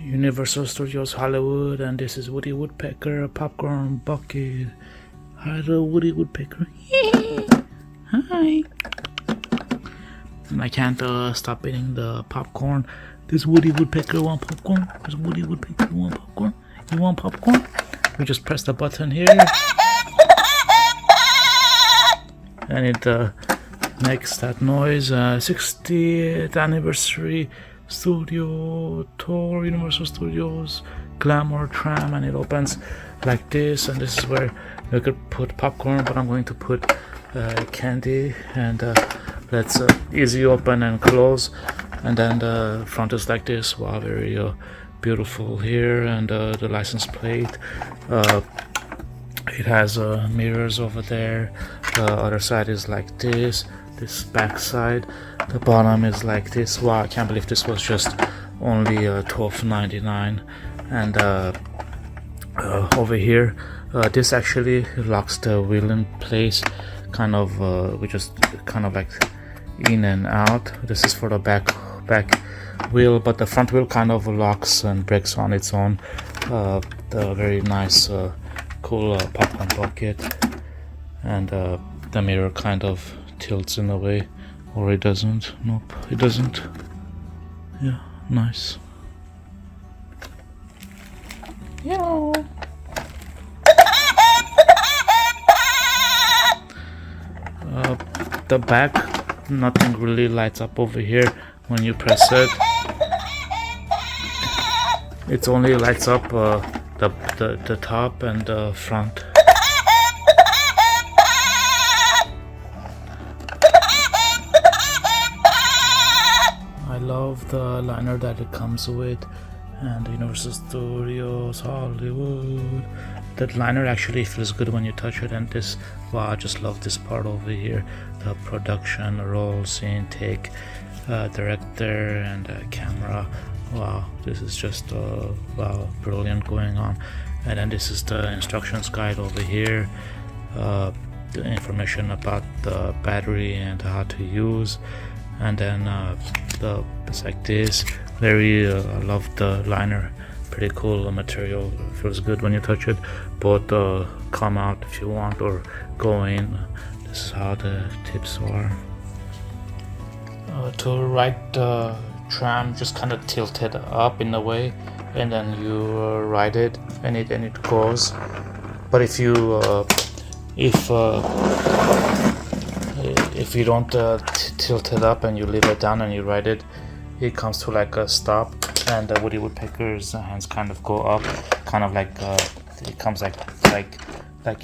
Universal Studios Hollywood, and this is Woody Woodpecker, a popcorn bucket. Hi, the Woody Woodpecker. Hi. And I can't stop eating the popcorn. This Woody Woodpecker want popcorn. This Woody Woodpecker want popcorn. You want popcorn? We just press the button here, and it makes that noise. 60th anniversary studio tour, Universal Studios Glamour Tram, and it opens like this, and this is where you could put popcorn, but I'm going to put candy, and let's easy open and close, and then the front is like this. Wow, very beautiful here, and the license plate, it has mirrors over there. The other side is like this back side. The bottom is like this. Wow, I can't believe this was just only $12.99. And over here, this actually locks the wheel in place, kind of we just kind of like in and out. This is for the back wheel, but the front wheel kind of locks and breaks on its own. The very nice cool popcorn bucket, and the mirror kind of tilts in a way, or it doesn't. Nope, it doesn't. Yeah, nice. Yeah. The back, nothing really lights up over here when you press it. It only lights up the top and the front. I love the liner that it comes with, and Universal Studios Hollywood. That liner actually feels good when you touch it, and this, wow, I just love this part over here. The production, roll, scene, take, director, and camera. Wow, this is just wow, brilliant going on. And then this is the instructions guide over here, the information about the battery and how to use. And then it's like this. Very I love the liner, pretty cool material. Feels good when you touch it. Both come out if you want or go in. This is how the tips are. To ride the tram, just kind of tilt it up in a way, and then you ride it, and it goes. But if you if you don't tilt it up and you leave it down and you ride it, it comes to like a stop, and the Woody Woodpecker's hands kind of go up, kind of like it comes like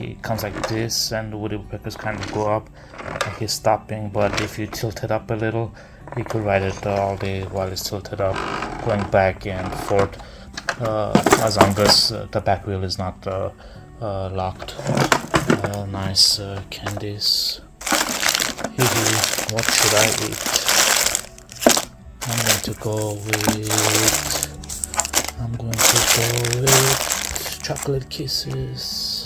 it comes like this, and the Woody Woodpecker's kind of go up like he's stopping. But if you tilt it up a little, you could ride it all day while it's tilted up, going back and forth, as long as the back wheel is not locked. Nice candies. What should I eat? I'm going to go with chocolate kisses.